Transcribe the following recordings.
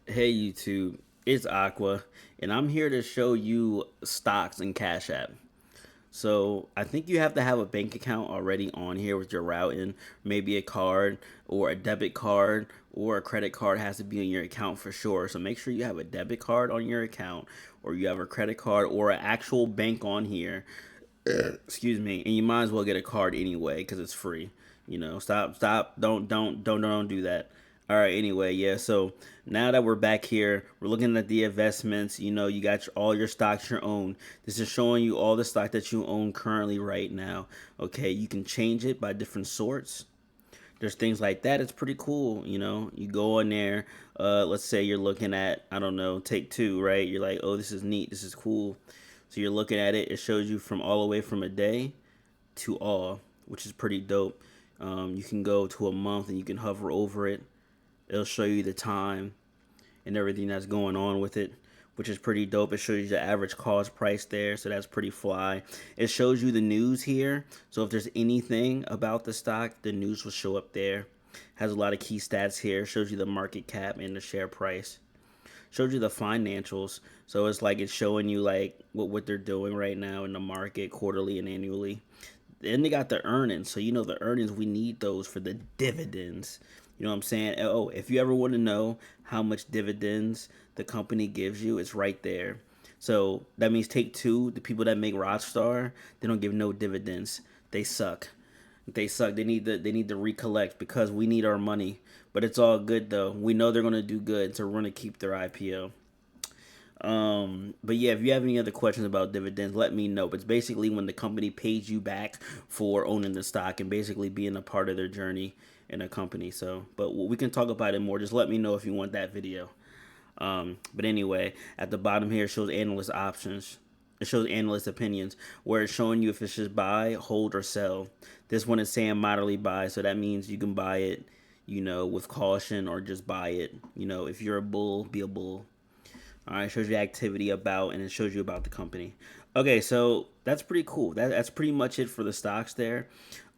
Hey YouTube, it's Aqua, and I'm here to show you stocks in CashApp. So I think you have to have a bank account already on here with your routing, maybe a card or a debit card or a credit card has to be on your account for sure. So make sure you have a debit card on your account or you have a credit card or an actual bank on here. Excuse me, and you might as well get a card anyway because it's free. Stop, don't do that. All right, anyway, yeah. So now that we're back here, we're looking at the investments. You got all your stocks you own. This is showing you all the stock that you own currently right now. Okay, you can change it by different sorts. There's things like that. It's pretty cool. You go in there. Let's say you're looking at, I don't know, take two, right? You're like, oh, this is neat. This is cool. So you're looking at it. It shows you from all the way from a day to all, which is pretty dope. You can go to a month and you can hover over it. It'll show you the time and everything that's going on with it, which is pretty dope. It shows you the average cost price there, so that's pretty fly. It shows you the news here, so if there's anything about the stock, the news will show up there. Has a lot of key stats here. Shows you the market cap and the share price. Shows you the financials, so it's like it's showing you like what they're doing right now in the market quarterly and annually. Then they got the earnings. So the earnings, we need those for the dividends. You know what I'm saying? Oh, if you ever want to know how much dividends the company gives you, it's right there. So that means Take Two, the people that make Rockstar, they don't give no dividends. They suck. They suck. They need to recollect because we need our money. But it's all good though. We know they're gonna do good, so we're gonna keep their IPO. But yeah, if you have any other questions about dividends, let me know. But it's basically when the company pays you back for owning the stock and basically being a part of their journey in a company. So, but we can talk about it more. Just let me know if you want that video. But anyway, at the bottom here it shows analyst options. It shows analyst opinions where it's showing you if it's just buy, hold, or sell. This one is saying moderately buy, so that means you can buy it, with caution or just buy it. If you're a bull, be a bull. All right, it shows you activity about, and it shows you about the company. Okay, so that's pretty cool. That's pretty much it for the stocks there.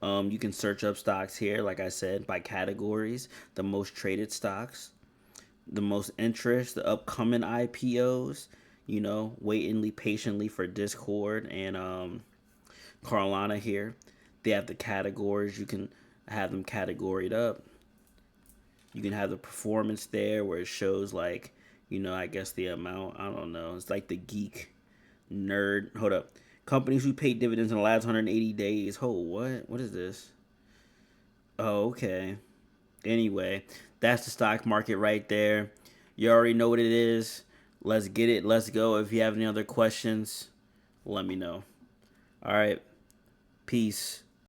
You can search up stocks here, like I said, by categories, the most traded stocks, the most interest, the upcoming IPOs. Waiting patiently for Discord and Carolina here. They have the categories. You can have them categoried up. You can have the performance there where it shows like, I guess the amount. I don't know. It's like the geek nerd. Hold up. Companies who paid dividends in the last 180 days. Oh, what? What is this? Oh, okay. Anyway, that's the stock market right there. You already know what it is. Let's get it. Let's go. If you have any other questions, let me know. All right. Peace.